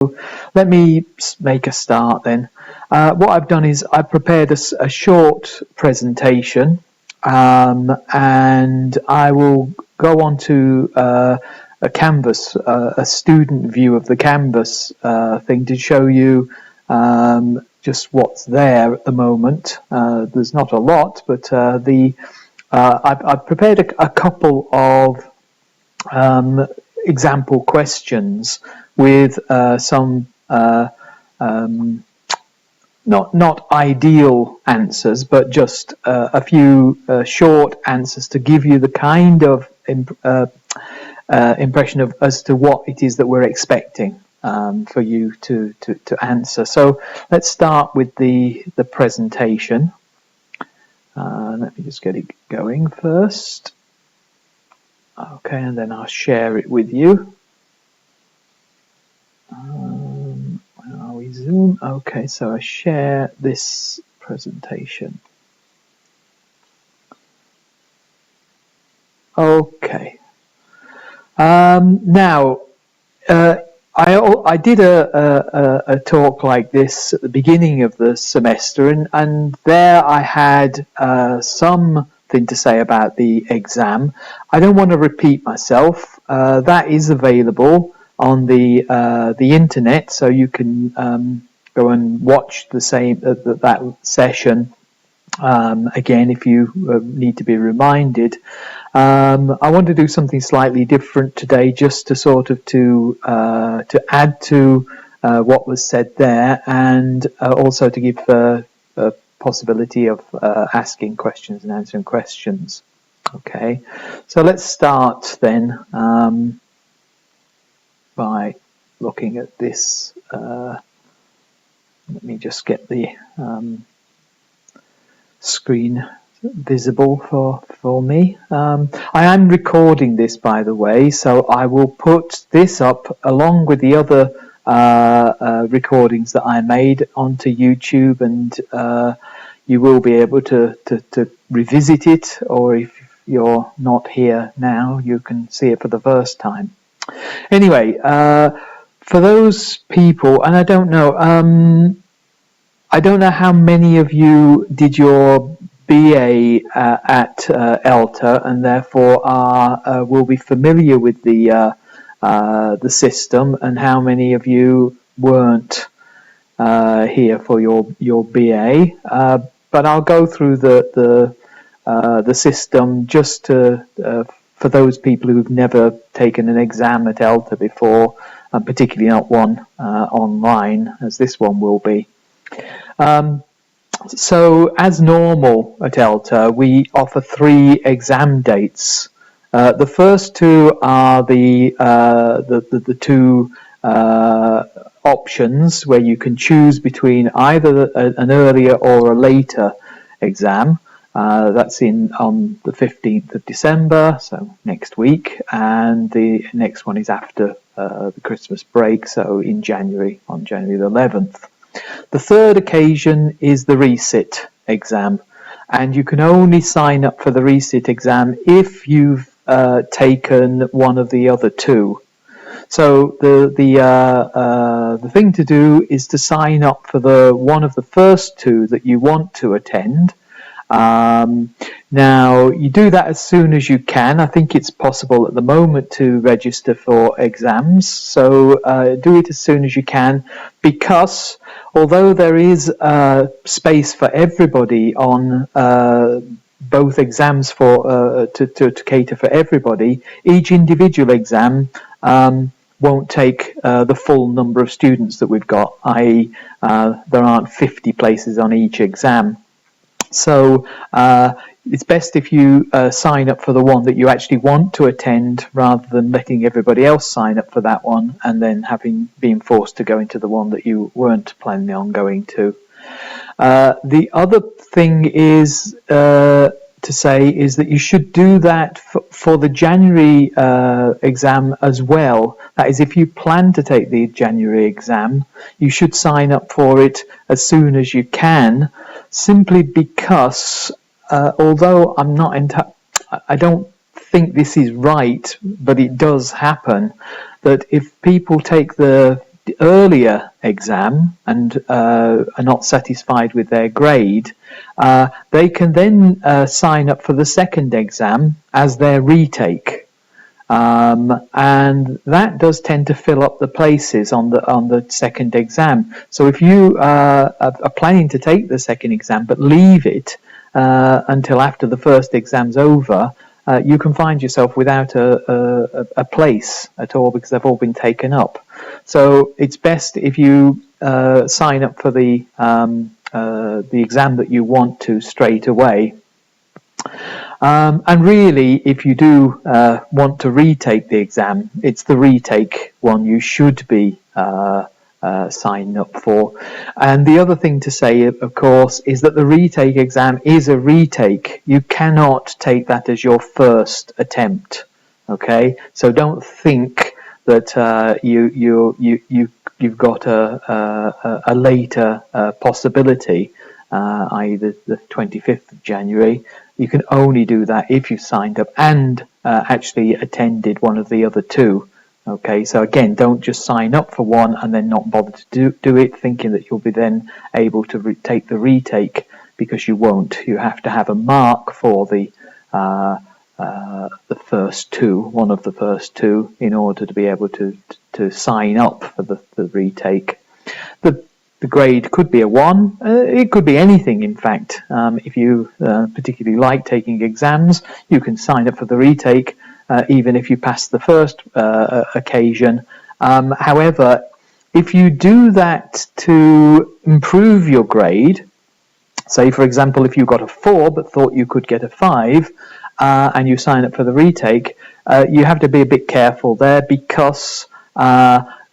let me make a start then. What I've done is I've prepared a short presentation, and I will go on to a Canvas, a student view of the Canvas thing to show you just what's there at the moment. There's not a lot, but I've prepared a couple of example questions with some not ideal answers, but just a few short answers to give you the kind of impression of as to what it is that we're expecting for you to answer. So let's start with the presentation. Let me just get it going first. Okay, and then I'll share it with you. Where are we? Zoom. Okay, so I share this presentation. Okay. Now, I did a talk like this at the beginning of the semester, and there I had something to say about the exam. I don't want to repeat myself. That is available on the internet, so you can go and watch the same that session again if you need to be reminded. I want to do something slightly different today, just to sort of to add to what was said there, and also to give a possibility of asking questions and answering questions. Okay, so let's start then by looking at this. Let me just get the screen visible for me. I am recording this, by the way, so I will put this up along with the other recordings that I made onto YouTube, and you will be able to revisit it, or if you're not here now, you can see it for the first time. Anyway, for those people, and I don't know how many of you did your BA at ELTA, and therefore will be familiar with the system, and how many of you weren't here for your BA. But I'll go through the system just to for those people who've never taken an exam at ELTA before, and particularly not one online, as this one will be. So, as normal at ELTA, we offer 3 exam dates. The first 2 are the 2 options where you can choose between either an earlier or a later exam. That's on the 15th of December, so next week, and the next one is after the Christmas break, so in January, on January the 11th. The third occasion is the resit exam, and you can only sign up for the resit exam if you've taken one of the other 2. So the thing to do is to sign up for the one of the first 2 that you want to attend. Now, you do that as soon as you can. I think it's possible at the moment to register for exams, so do it as soon as you can, because although there is space for everybody on both exams for to cater for everybody, each individual exam won't take the full number of students that we've got, i.e. there aren't 50 places on each exam. So it's best if you sign up for the one that you actually want to attend, rather than letting everybody else sign up for that one and then being forced to go into the one that you weren't planning on going to. The other thing is to say is that you should do that for the January exam as well. That is, if you plan to take the January exam, you should sign up for it as soon as you can, simply because although I don't think this is right, but it does happen, that if people take the earlier exam and are not satisfied with their grade, they can then sign up for the second exam as their retake. And that does tend to fill up the places on the second exam. So if you are planning to take the second exam but leave it until after the first exam's over, you can find yourself without a place at all because they've all been taken up. So it's best if you sign up for the exam that you want to straight away. And really, if you do want to retake the exam, it's the retake one you should be signing up for. And the other thing to say, of course, is that the retake exam is a retake. You cannot take that as your first attempt. Okay, so don't think that you've got a later possibility, i.e. the 25th of January. You can only do that if you signed up and actually attended one of the other two. Okay, so again, don't just sign up for one and then not bother to do it, thinking that you'll be then able to take the retake, because you won't. You have to have a mark for the first two, one of the first two, in order to be able to sign up for the retake. The grade could be a 1. It could be anything, in fact. If you particularly like taking exams, you can sign up for the retake, even if you pass the first occasion. However, if you do that to improve your grade, say, for example, if you got a 4 but thought you could get a 5, and you sign up for the retake, you have to be a bit careful there, because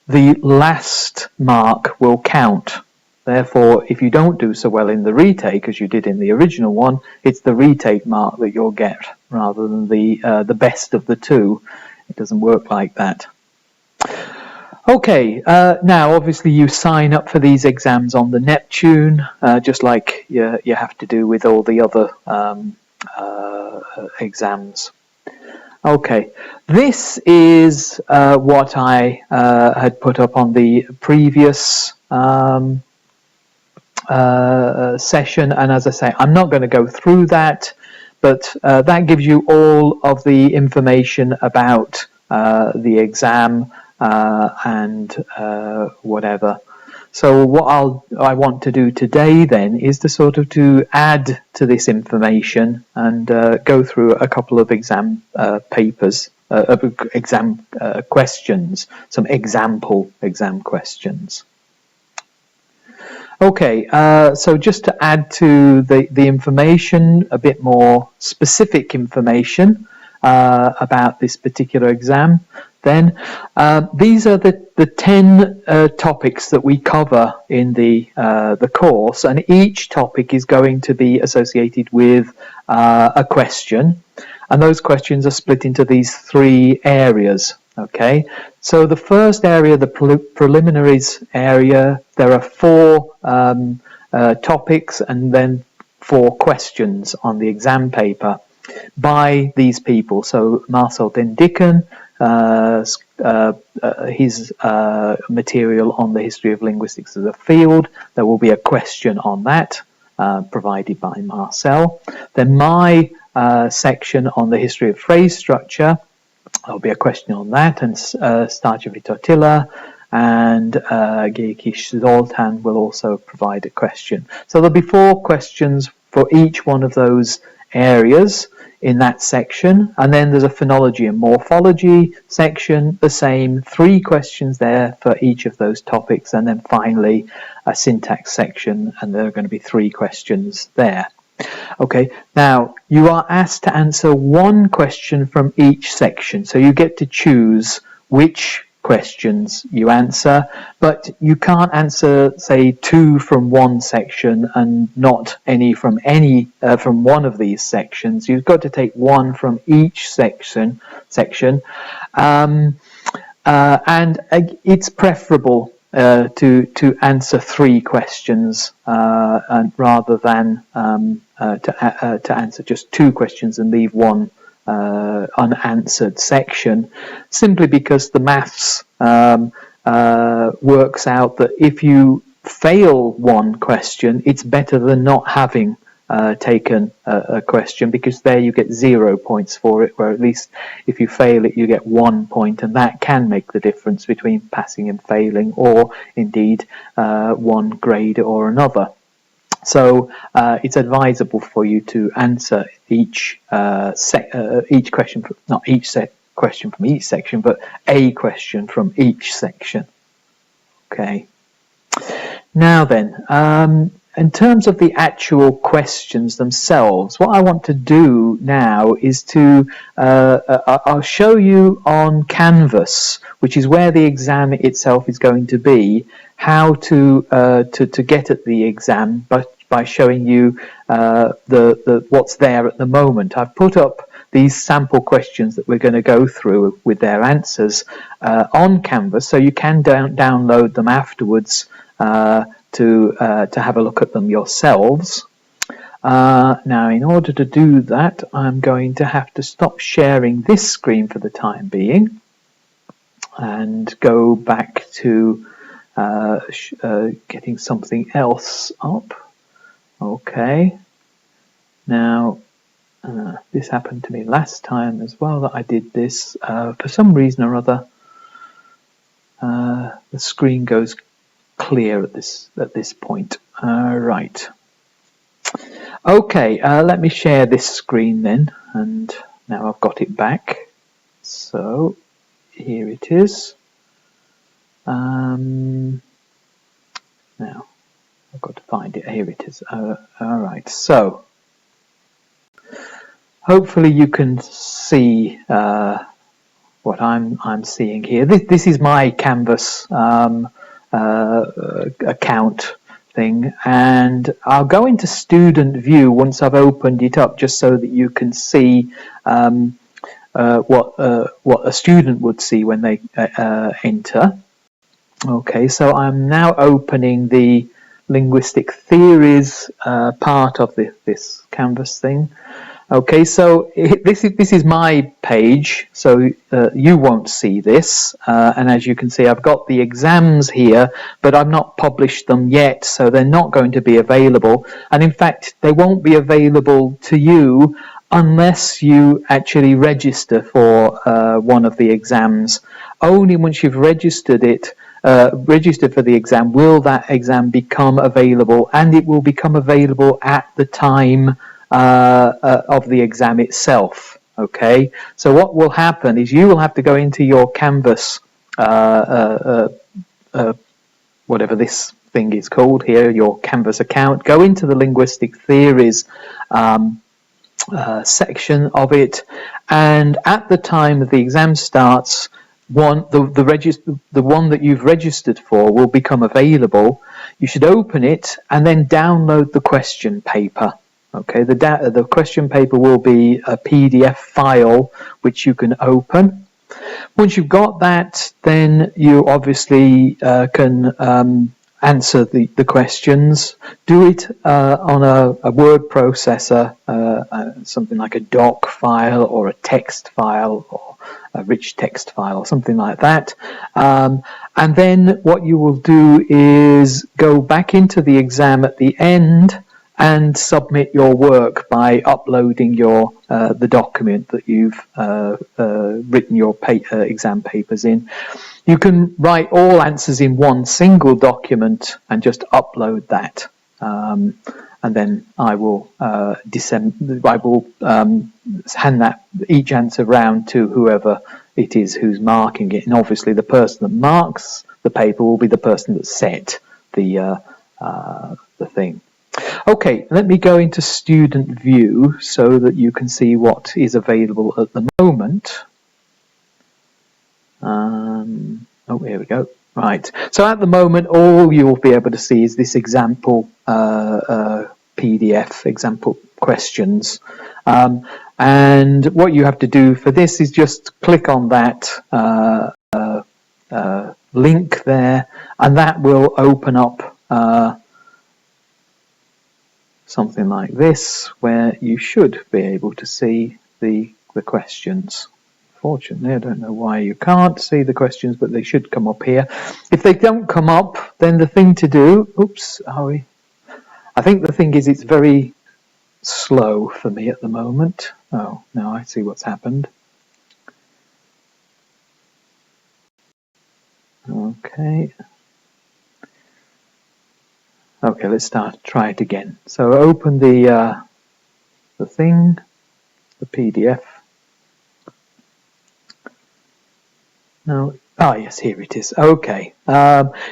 the last mark will count. Therefore, if you don't do so well in the retake as you did in the original one, it's the retake mark that you'll get rather than the best of the two. It doesn't work like that. Okay, now obviously you sign up for these exams on the Neptune, just like you have to do with all the other exams. Okay, this is what I had put up on the previous session, and as I say, I'm not going to go through that, but that gives you all of the information about the exam and whatever. So what I want to do today then is to sort of to add to this information and go through a couple of exam papers, exam questions, some example exam questions. Okay, so just to add to the information, a bit more specific information about this particular exam, then these are the 10 topics that we cover in the course, and each topic is going to be associated with a question, and those questions are split into these 3 areas. Okay, so the first area, the preliminaries area, there are 4 topics and then 4 questions on the exam paper by these people. So Marcel den Dicken, his material on the history of linguistics as a field, there will be a question on that provided by Marcel. Then my section on the history of phrase structure, there'll be a question on that, and Starjevic Totila and Georgios Zoltan will also provide a question. So there'll be 4 questions for each one of those areas in that section, and then there's a phonology and morphology section, the same, 3 questions there for each of those topics, and then finally a syntax section, and there are going to be 3 questions there. Okay, now you are asked to answer 1 question from each section, so you get to choose which questions you answer, but you can't answer, say, 2 from one section and not any from one of these sections. You've got to take 1 from each section, and it's preferable to answer 3 questions and rather than to answer just 2 questions and leave 1 unanswered section, simply because the maths works out that if you fail one question, it's better than not having taken a question, because there you get 0 points for it, where at least if you fail it you get 1 point, and that can make the difference between passing and failing, or indeed one grade or another. So it's advisable for you to answer each question, not each question from each section, but a question from each section. Okay. Now then, in terms of the actual questions themselves, what I want to do now is to, I'll show you on Canvas, which is where the exam itself is going to be, how to get at the exam, but by showing you what's there at the moment. I've put up these sample questions that we're going to go through with their answers on Canvas, so you can download them afterwards to have a look at them yourselves. Now, in order to do that, I'm going to have to stop sharing this screen for the time being and go back to getting something else up. Okay. Now, this happened to me last time as well, that I did this. For some reason or other, the screen goes clear at this point. Right. Okay, let me share this screen then, and now I've got it back. So here it is. Now I've got to find it. Here it is. All right. So hopefully you can see what I'm seeing here. This is my Canvas account thing, and I'll go into student view once I've opened it up, just so that you can see what a student would see when they enter. Okay, so I'm now opening the linguistic theories part of this Canvas thing. Okay, so this is my page, so you won't see this, and as you can see, I've got the exams here, but I've not published them yet, so they're not going to be available, and in fact they won't be available to you unless you actually register for one of the exams. Only once you've registered for the exam will that exam become available, and it will become available at the time of the exam itself. Okay, so what will happen is you will have to go into your Canvas, whatever this thing is called here, your Canvas account, go into the linguistic theories section of it, and at the time that the exam starts, the one that you've registered for will become available. You should open it and then download the question paper. Okay, the question paper will be a PDF file which you can open. Once you've got that, then you obviously can answer the questions. Do it on a word processor, something like a doc file or a text file or a rich text file or something like that. And then what you will do is go back into the exam at the end and submit your work by uploading your the document that you've written your exam papers in. You can write all answers in one single document and just upload that, and then I will hand that each answer round to whoever it is who's marking it, and obviously the person that marks the paper will be the person that set the thing. Okay, let me go into student view so that you can see what is available at the moment. Oh, here we go. Right, so at the moment all you'll be able to see is this example PDF, example questions. And what you have to do for this is just click on that link there, and that will open up something like this, where you should be able to see the questions. Unfortunately, I don't know why you can't see the questions, but they should come up here. If they don't come up, then the thing to do, oops, I think the thing is it's very slow for me at the moment. Oh, now I see what's happened. Okay. Okay, let's try it again. So open the thing, the PDF. No. Ah, yes, here it is. Okay.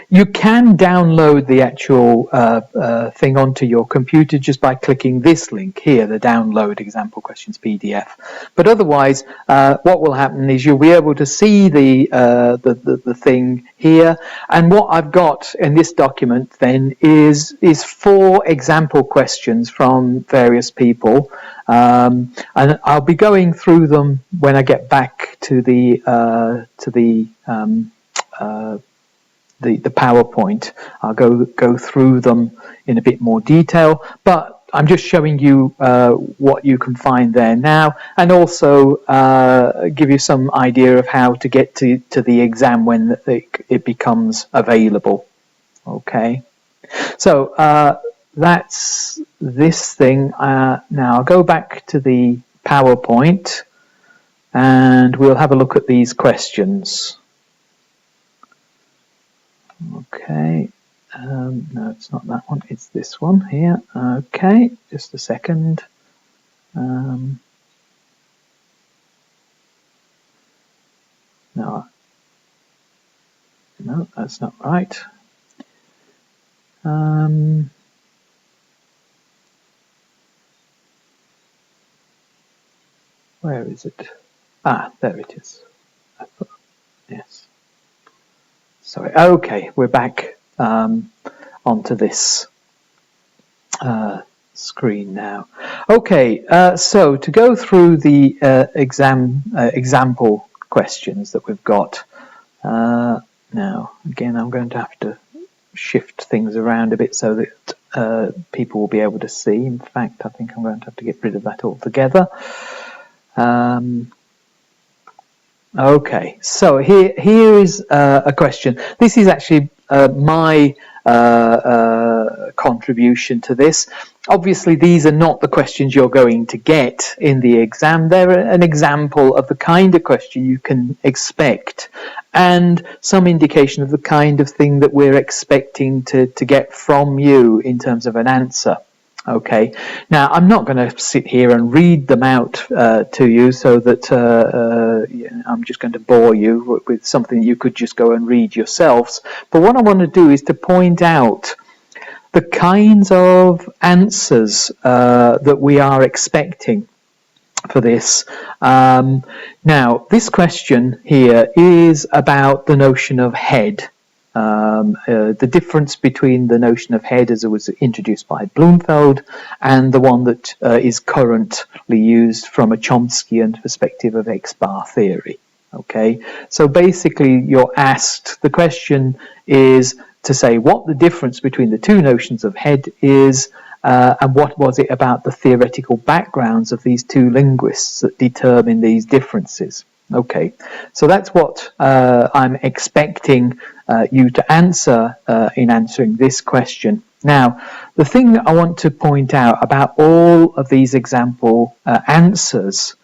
You can download the actual thing onto your computer just by clicking this link here, the Download Example Questions PDF. But otherwise, what will happen is you'll be able to see the thing here. And what I've got in this document then is 4 example questions from various people. And I'll be going through them when I get back to the PowerPoint. I'll go through them in a bit more detail, but I'm just showing you what you can find there now, and also give you some idea of how to get to the exam when it becomes available. Okay, so that's this thing. Now I'll go back to the PowerPoint and we'll have a look at these questions. Okay, no, it's not that one, it's this one here. Okay, just a second. No, that's not right. Where is it? Ah, there it is. Yes. Sorry. Okay, we're back onto this screen now. Okay, so to go through the example questions that we've got. Now, again, I'm going to have to shift things around a bit so that people will be able to see. In fact, I think I'm going to have to get rid of that altogether. Okay, so here is a question. This is actually my contribution to this. Obviously, these are not the questions you're going to get in the exam. They're an example of the kind of question you can expect and some indication of the kind of thing that we're expecting to get from you in terms of an answer. Okay, now I'm not going to sit here and read them out to you so that I'm just going to bore you with something you could just go and read yourselves. But what I want to do is to point out the kinds of answers that we are expecting for this. Now, this question here is about the notion of head. The difference between the notion of head as it was introduced by Bloomfield and the one that is currently used from a Chomskyan perspective of X-bar theory. Okay, so basically you're asked, the question is to say what the difference between the two notions of head is and what was it about the theoretical backgrounds of these two linguists that determine these differences. Okay, so that's what I'm expecting you to answer in answering this question. Now, the thing I want to point out about all of these example answers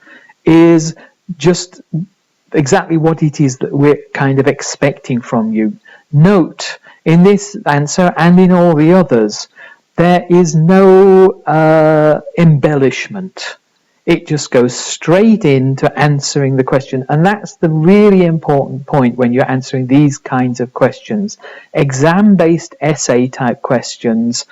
is just exactly what it is that we're kind of expecting from you. Note, in this answer and in all the others, there is no embellishment. It just goes straight into answering the question. And that's the really important point when you're answering these kinds of questions. Exam-based essay type questions,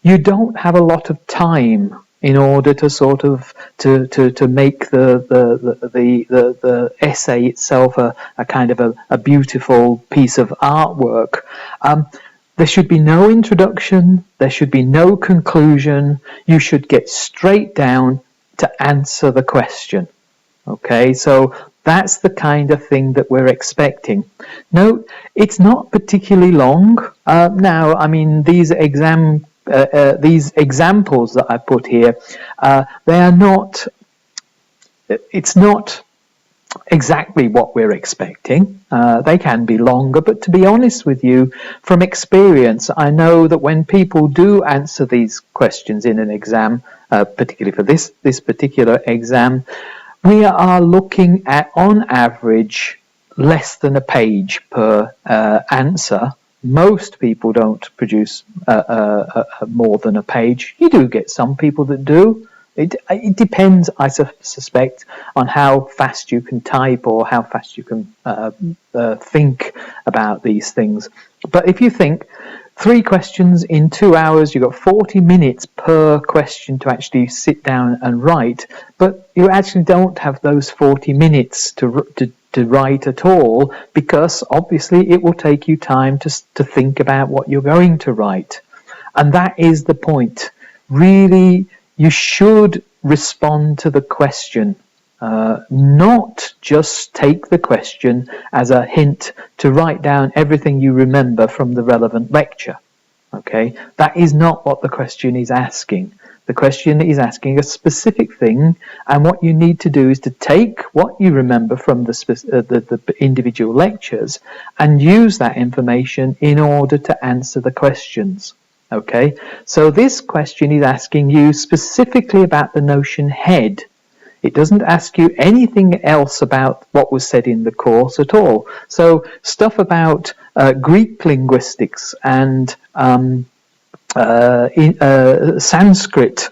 you don't have a lot of time in order to sort of to make the essay itself a kind of a beautiful piece of artwork. There should be no introduction, there should be no conclusion. You should get straight down to answer the question. Okay, so that's the kind of thing that we're expecting. Note, it's not particularly long. Now, I mean, these examples that I put here, they are not. It's not exactly what we're expecting. They can be longer, but to be honest with you, from experience, I know that when people do answer these questions in an exam, particularly for this particular exam, we are looking at, on average, less than a page per answer. Most people don't produce more than a page. You do get some people that do. It depends, I suspect, on how fast you can type or how fast you can think about these things. But if you think 3 questions in 2 hours, you've got 40 minutes per question to actually sit down and write, but you actually don't have those 40 minutes to write at all, because obviously it will take you time to think about what you're going to write. And that is the point. Really, you should respond to the question, not just take the question as a hint to write down everything you remember from the relevant lecture. Okay, that is not what the question is asking. The question is asking a specific thing, and what you need to do is to take what you remember from the individual lectures and use that information in order to answer the questions. Okay, so this question is asking you specifically about the notion head. It doesn't ask you anything else about what was said in the course at all. So stuff about Greek linguistics and Sanskrit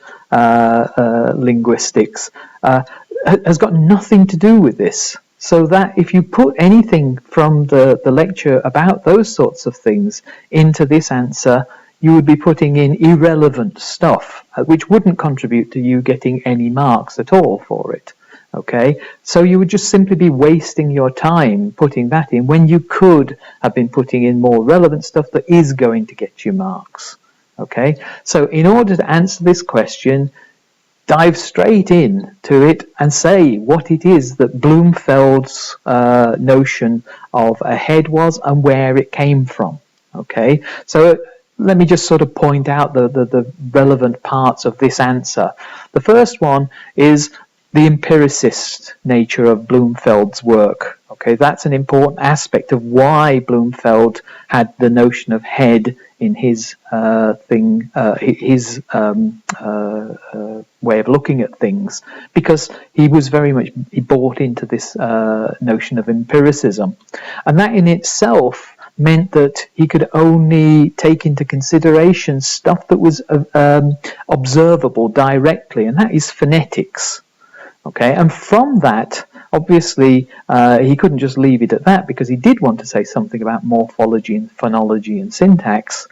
linguistics has got nothing to do with this. So that if you put anything from the lecture about those sorts of things into this answer, you would be putting in irrelevant stuff, which wouldn't contribute to you getting any marks at all for it. Okay, so you would just simply be wasting your time putting that in when you could have been putting in more relevant stuff that is going to get you marks. Okay, so in order to answer this question, dive straight in to it and say what it is that Bloomfeld's notion of a head was and where it came from. Okay, so let me just sort of point out the relevant parts of this answer. The first one is the empiricist nature of Bloomfeld's work. Okay, that's an important aspect of why Bloomfeld had the notion of head in his way of looking at things, because he bought into this notion of empiricism, and that in itself meant that he could only take into consideration stuff that was observable directly, and that is phonetics. Okay, and from that, obviously, he couldn't just leave it at that, because he did want to say something about morphology and phonology and syntax.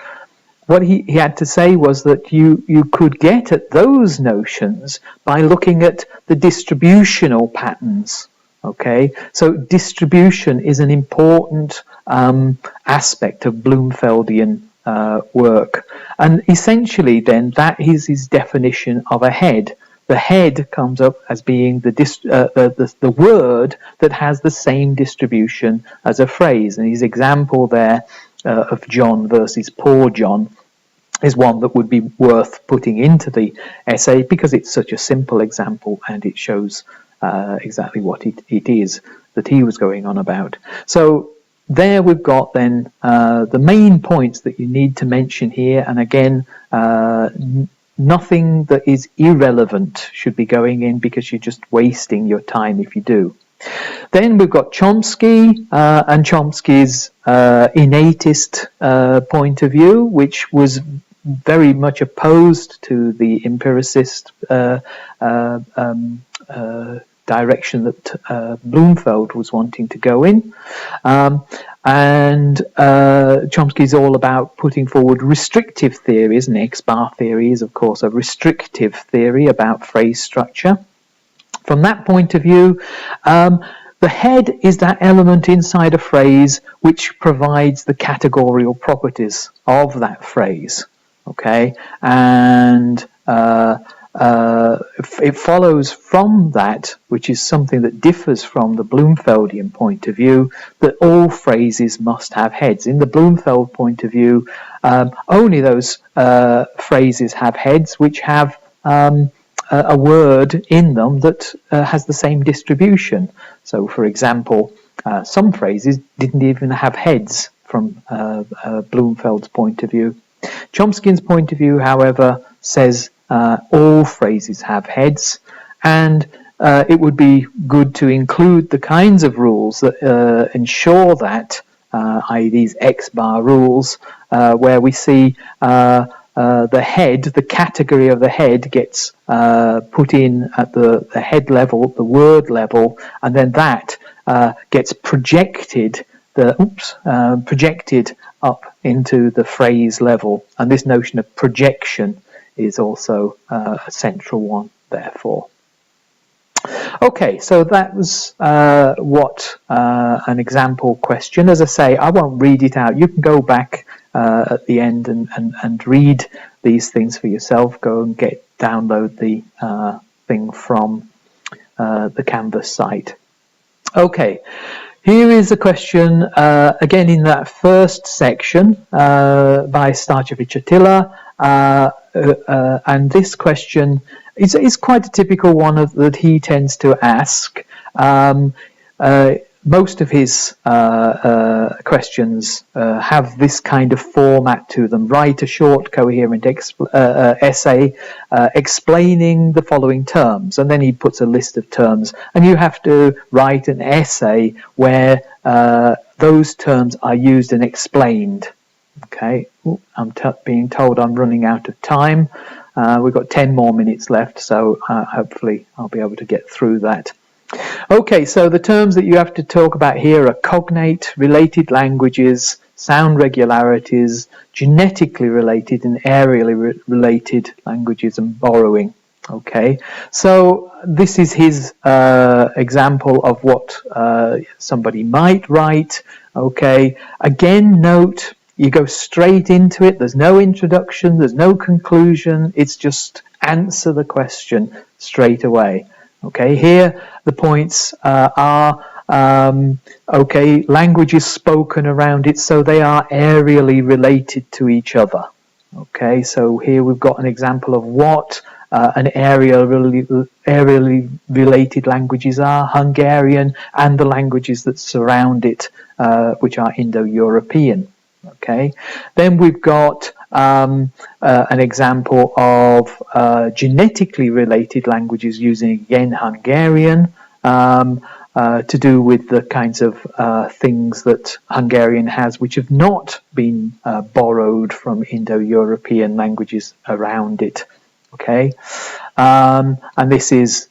What he had to say was that you could get at those notions by looking at the distributional patterns. Okay, so distribution is an important aspect of Bloomfeldian work, and essentially then that is his definition of a head. The head comes up as being the word that has the same distribution as a phrase, and his example there of John versus poor John is one that would be worth putting into the essay, because it's such a simple example and it shows exactly what it is that he was going on about. So there we've got then the main points that you need to mention here, and again, nothing that is irrelevant should be going in, because you're just wasting your time if you do. Then we've got Chomsky and Chomsky's innatist point of view, which was very much opposed to the empiricist direction that Bloomfeld was wanting to go in. And Chomsky is all about putting forward restrictive theories, and X-bar theory is, of course, a restrictive theory about phrase structure. From that point of view, the head is that element inside a phrase which provides the categorical properties of that phrase. Okay, and it follows from that, which is something that differs from the Bloomfeldian point of view, that all phrases must have heads. In the Bloomfeld point of view, only those phrases have heads which have a word in them that has the same distribution. So, for example, some phrases didn't even have heads from Bloomfeld's point of view. Chomsky's point of view, however, says all phrases have heads, and it would be good to include the kinds of rules that ensure that, i.e. these X-bar rules, where we see the head, the category of the head gets put in at the head level, the word level, and then that gets projected, projected up into the phrase level. And this notion of projection is also a central one, therefore. Okay, so that was what an example question. As I say, I won't read it out. You can go back at the end and read these things for yourself. Go and download the thing from the Canvas site. Okay, here is a question, again in that first section by Starchevich Attila, and this question is quite a typical one that he tends to ask. Most of his questions have this kind of format to them. Write a short, coherent essay explaining the following terms, and then he puts a list of terms, and you have to write an essay where those terms are used and explained. Okay, I'm being told I'm running out of time. We've got 10 more minutes left, so hopefully I'll be able to get through that. Okay, so the terms that you have to talk about here are cognate, related languages, sound regularities, genetically related and areally related languages, and borrowing. Okay, so this is his example of what somebody might write. Okay, again, note, you go straight into it. There's no introduction, there's no conclusion. It's just answer the question straight away. Okay, here the points are, okay, languages spoken around it, so they are areally related to each other. Okay, so here we've got an example of what an areally related languages are: Hungarian and the languages that surround it, which are Indo-European. Okay, then we've got an example of genetically related languages using, again, Hungarian, to do with the kinds of things that Hungarian has which have not been borrowed from Indo-European languages around it. Okay, and this is,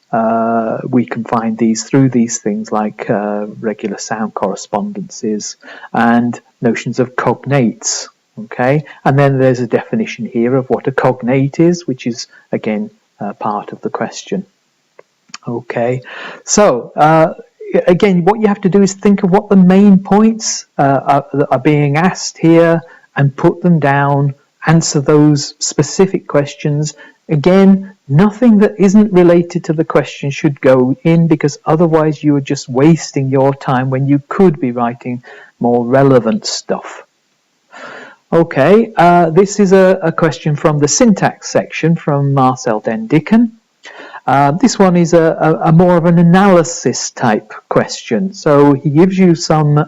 we can find these through these things like regular sound correspondences and notions of cognates. Okay, and then there's a definition here of what a cognate is, which is again part of the question. Okay, so again, what you have to do is think of what the main points are being asked here and put them down, answer those specific questions. Again, nothing that isn't related to the question should go in, because otherwise you are just wasting your time when you could be writing more relevant stuff. Okay, this is a question from the syntax section from Marcel Den Dicken. This one is a more of an analysis type question. So he gives you some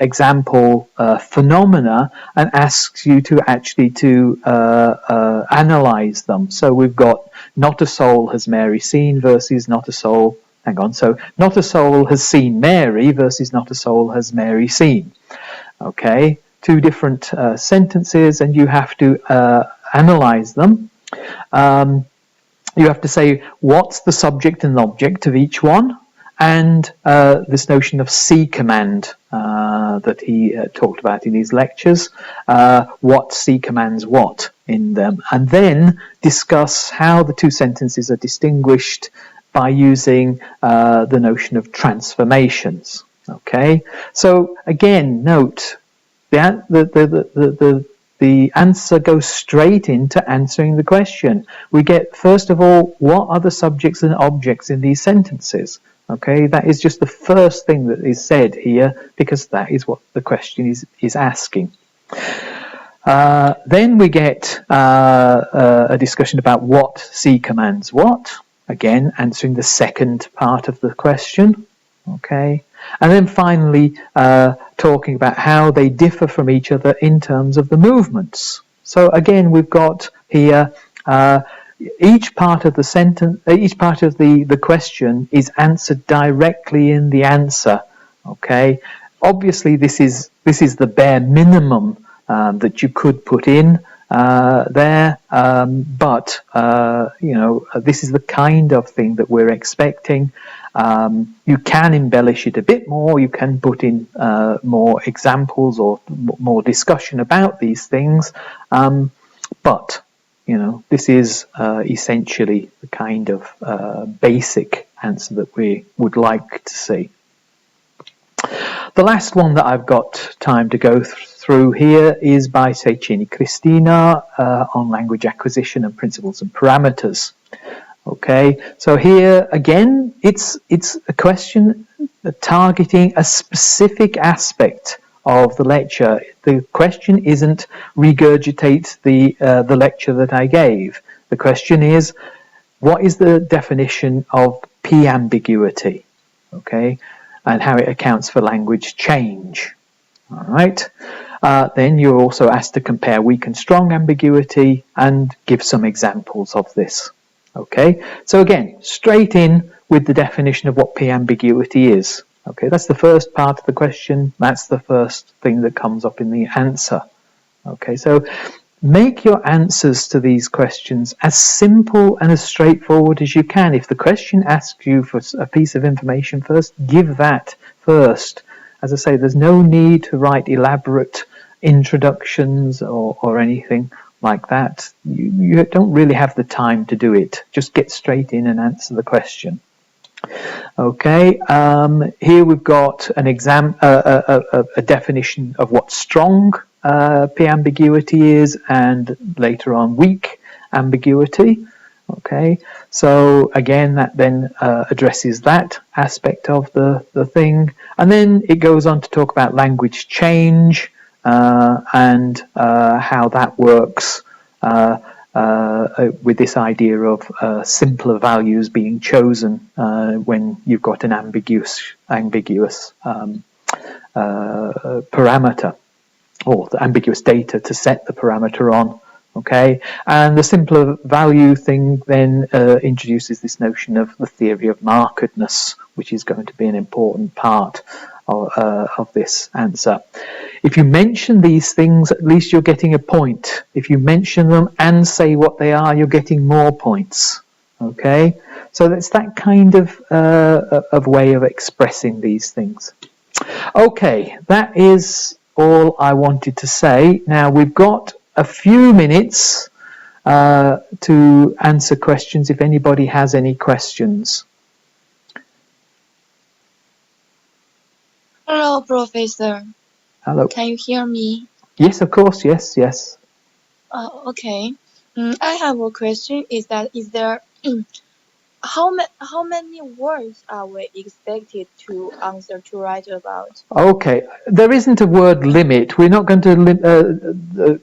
example phenomena and asks you to actually analyze them. So we've got not a soul has Mary seen versus not a soul, hang on, so not a soul has seen Mary versus not a soul has Mary seen. Okay, two different sentences, and you have to analyze them. You have to say what's the subject and object of each one, and this notion of C command that he talked about in his lectures, what C commands what in them, and then discuss how the two sentences are distinguished by using the notion of transformations. Okay, so again, note the answer goes straight into answering the question. We get, first of all, what are the subjects and objects in these sentences? Okay, that is just the first thing that is said here, because that is what the question is asking. Then we get a discussion about what C commands what. Again, answering the second part of the question. Okay. And then finally, talking about how they differ from each other in terms of the movements. So again, we've got here each part of the sentence, each part of the question is answered directly in the answer. Okay. Obviously, this is the bare minimum that you could put in there, but this is the kind of thing that we're expecting. You can embellish it a bit more. You can put in more examples or more discussion about these things, but this is essentially the kind of basic answer that we would like to see. The last one that I've got time to go through here is by Cecchini Cristina on language acquisition and principles and parameters. Okay, so here again, it's a question targeting a specific aspect of the lecture. The question isn't regurgitate the lecture that I gave. The question is, what is the definition of P-ambiguity? Okay, and how it accounts for language change. All right. Then you're also asked to compare weak and strong ambiguity and give some examples of this. Okay. So again, straight in with the definition of what P-ambiguity is. Okay. That's the first part of the question. That's the first thing that comes up in the answer. Okay. So make your answers to these questions as simple and as straightforward as you can. If the question asks you for a piece of information first, give that first. As I say, there's no need to write elaborate introductions or anything like that. You don't really have the time to do it. Just get straight in and answer the question. Okay, here we've got an a definition of what strong P-ambiguity is, and later on weak ambiguity. Okay, so again that then addresses that aspect of the thing, and then it goes on to talk about language change and how that works with this idea of simpler values being chosen when you've got an ambiguous parameter, or the ambiguous data to set the parameter on. Okay, and the simpler value thing then introduces this notion of the theory of markedness, which is going to be an important part of this answer. If you mention these things, at least you're getting a point. If you mention them and say what they are, you're getting more points. Okay, so that's that kind of way of expressing these things. Okay, that is all I wanted to say. Now we've got a few minutes to answer questions if anybody has any questions. Hello, Professor. Hello. Can you hear me? Yes, of course. Yes. Okay. I have a question. Is there how many words are we expected to answer to write about? Okay, there isn't a word limit. We're not going to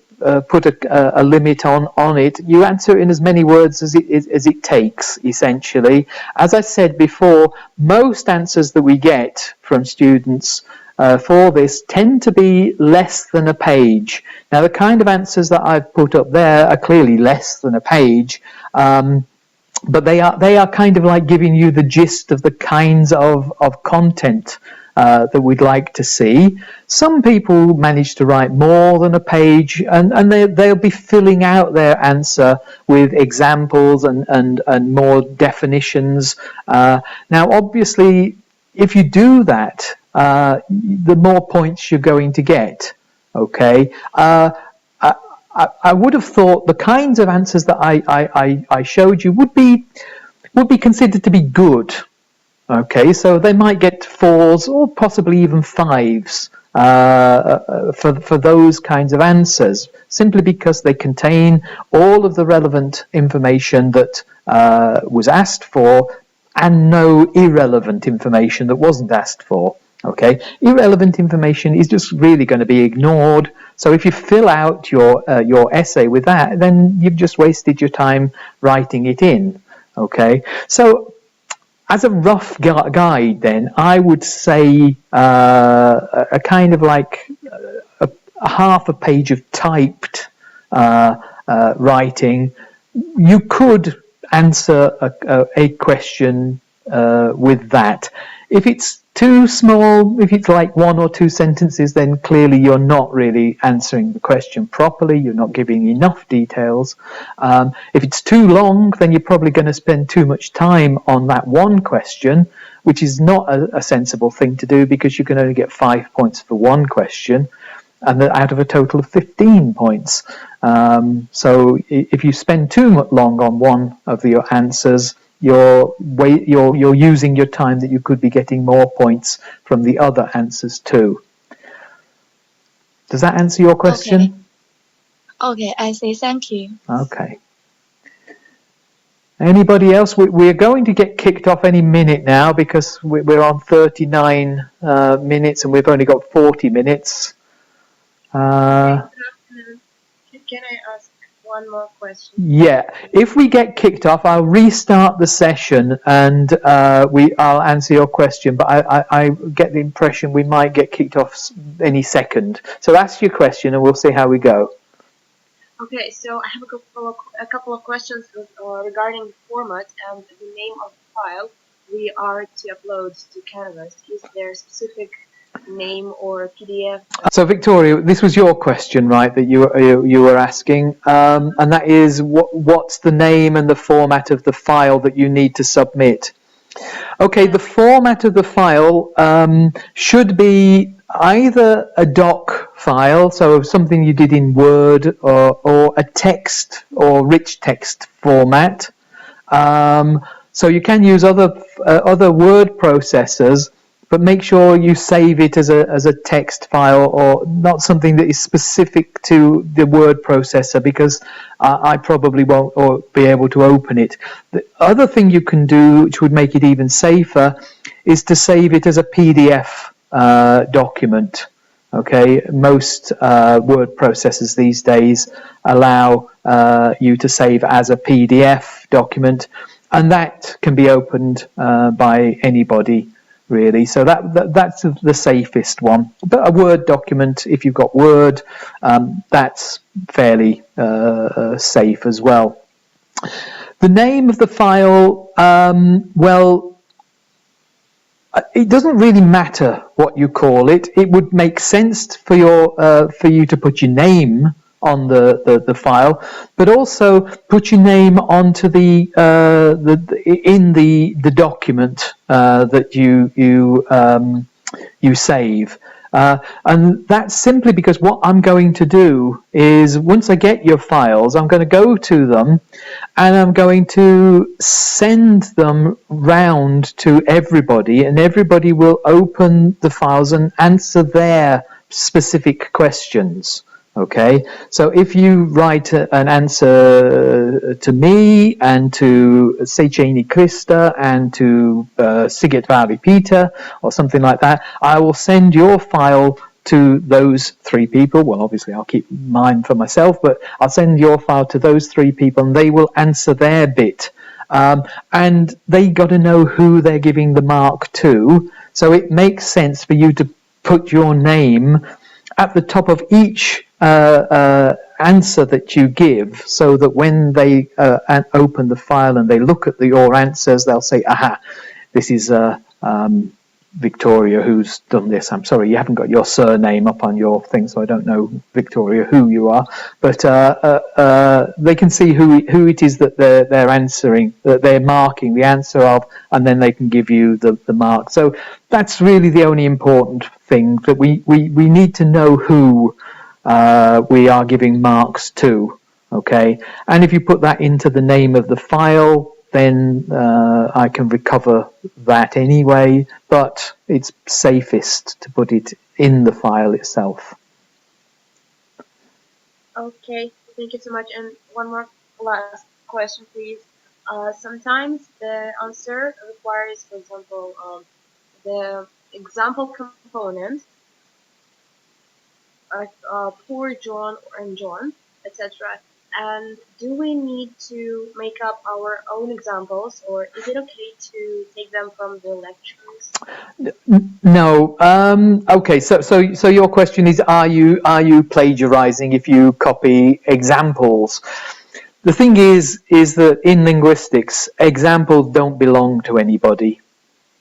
put a limit on it. You answer in as many words as it takes, essentially. As I said before, most answers that we get from students for this tend to be less than a page. Now, the kind of answers that I've put up there are clearly less than a page, but they are kind of like giving you the gist of the kinds of content that we'd like to see. Some people manage to write more than a page, and they'll be filling out their answer with examples and more definitions. Now, obviously, if you do that, the more points you're going to get. Okay. I would have thought the kinds of answers that I showed you would be considered to be good. Okay, so they might get 4s or possibly even 5s for those kinds of answers, simply because they contain all of the relevant information that was asked for and no irrelevant information that wasn't asked for. Okay, irrelevant information is just really going to be ignored. So if you fill out your essay with that, then you've just wasted your time writing it in. Okay, so as a rough guide, then I would say a kind of like a half a page of typed writing. You could answer a question with that. If it's too small, if it's like 1 or 2 sentences, then clearly you're not really answering the question properly. You're not giving enough details. If it's too long, then you're probably going to spend too much time on that one question, which is not a sensible thing to do, because you can only get 5 points for one question, and out of a total of 15 points. So if you spend too long on one of your answers, you're using your time that you could be getting more points from the other answers too. Does that answer your question? Okay, I see. Thank you. Okay. Anybody else? We're going to get kicked off any minute now, because we're on 39 minutes and we've only got 40 minutes. Can I ask one more question? Yeah, if we get kicked off, I'll restart the session and I'll answer your question. But I get the impression we might get kicked off any second. So ask your question and we'll see how we go. Okay, so I have a couple of questions regarding the format and the name of the file we are to upload to Canvas. Is there a specific name or PDF? So Victoria, this was your question, right, that you were asking, and that is what's the name and the format of the file that you need to submit? Okay, the format of the file should be either a doc file, so something you did in Word, or a text or rich text format. So you can use other word processors, but make sure you save it as a text file, or not something that is specific to the word processor, because I probably won't be able to open it. The other thing you can do, which would make it even safer, is to save it as a PDF document. Okay, most word processors these days allow you to save as a PDF document, and that can be opened by anybody, really. So that's the safest one. But a Word document, if you've got Word, that's fairly safe as well. The name of the file, well, it doesn't really matter what you call it. It would make sense for you to put your name on the file, but also put your name onto the document that you save. And that's simply because what I'm going to do is, once I get your files, I'm going to go to them and I'm going to send them round to everybody, and everybody will open the files and answer their specific questions. Okay, so if you write an answer to me and to Sejani Krista and to Sigit Vali Peter or something like that, I will send your file to those 3 people. Well, obviously I'll keep mine for myself, but I'll send your file to those 3 people and they will answer their bit. And they got to know who they're giving the mark to. So it makes sense for you to put your name at the top of each answer that you give, so that when they open the file and they look at your answers, they'll say, aha, this is Victoria who's done this. I'm sorry, you haven't got your surname up on your thing, so I don't know, Victoria, who you are, but they can see who it is that they're answering, that they're marking the answer of, and then they can give you the mark. So that's really the only important thing, that we need to know who we are giving marks to. Okay, and if you put that into the name of the file, then I can recover that anyway, but it's safest to put it in the file itself. Okay, thank you so much. And one more last question, please. Sometimes the answer requires, for example, the example component poor John and John, etc. And do we need to make up our own examples, or is it okay to take them from the lectures? No. Okay. So your question is, are you plagiarizing if you copy examples? The thing is that in linguistics, examples don't belong to anybody.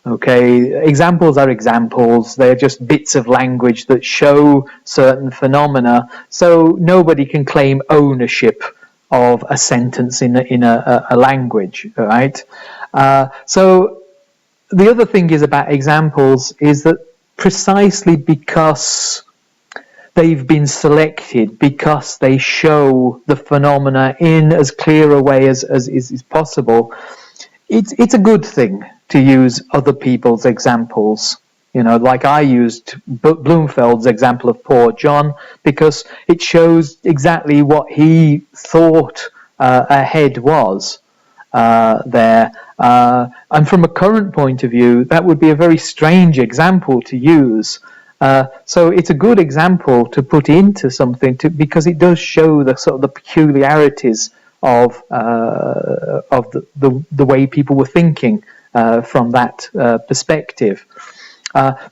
Okay, examples are examples. They're just bits of language that show certain phenomena. So nobody can claim ownership of a sentence in a language, right? So the other thing is about examples is that precisely because they've been selected, because they show the phenomena in as clear a way as is possible, it's a good thing to use other people's examples. You know, like I used Bloomfeld's example of poor John because it shows exactly what he thought a head was there. And from a current point of view, that would be a very strange example to use. So it's a good example to put into something because it does show the sort of the peculiarities of the way people were thinking from that perspective.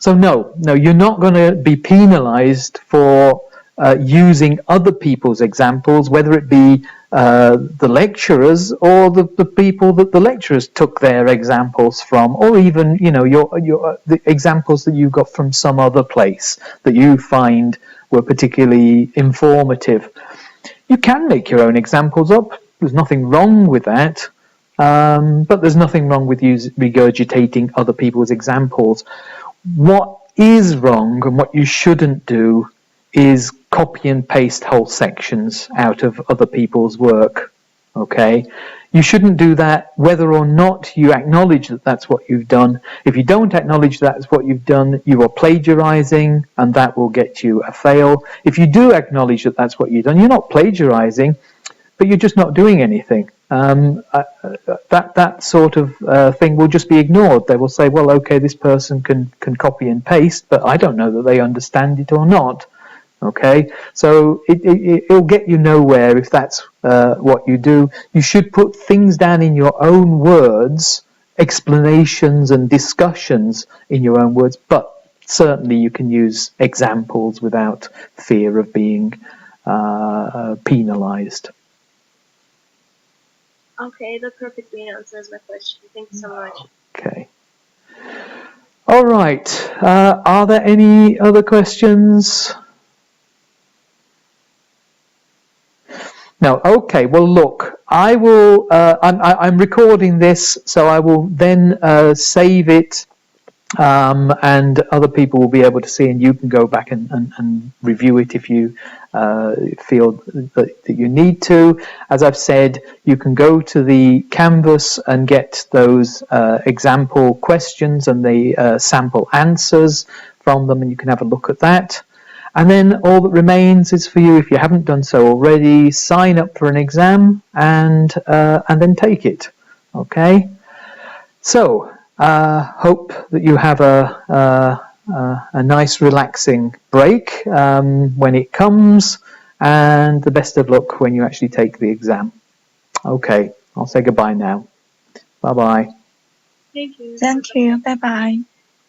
So no, you're not going to be penalized for using other people's examples, whether it be the lecturers or the people that the lecturers took their examples from, or even the examples that you got from some other place that you find were particularly informative. You can make your own examples up. There's nothing wrong with that. But there's nothing wrong with regurgitating other people's examples. What is wrong and what you shouldn't do is copy and paste whole sections out of other people's work. Okay? You shouldn't do that whether or not you acknowledge that that's what you've done. If you don't acknowledge that's what you've done, you are plagiarizing, and that will get you a fail. If you do acknowledge that that's what you've done, you're not plagiarizing, but you're just not doing anything. That sort of thing will just be ignored. They will say, well, okay, this person can copy and paste, but I don't know that they understand it or not. Okay, so it'll get you nowhere if that's what you do. You should put things down in your own words, explanations and discussions in your own words, but certainly you can use examples without fear of being penalized. Okay, that perfectly answers my question. Thank you so much. Okay. All right. Are there any other questions? No. Okay. Well, look, I will. I'm recording this, so I will then save it, and other people will be able to see, and you can go back and review it if you feel that you need to. As I've said, you can go to the Canvas and get those example questions and the sample answers from them, and you can have a look at that. And then all that remains is for you, if you haven't done so already, sign up for an exam and then take it. Okay? So, hope that you have a nice relaxing break when it comes, and the best of luck when you actually take the exam. Okay, I'll say goodbye now. Bye-bye. Thank you. Thank you. Bye bye.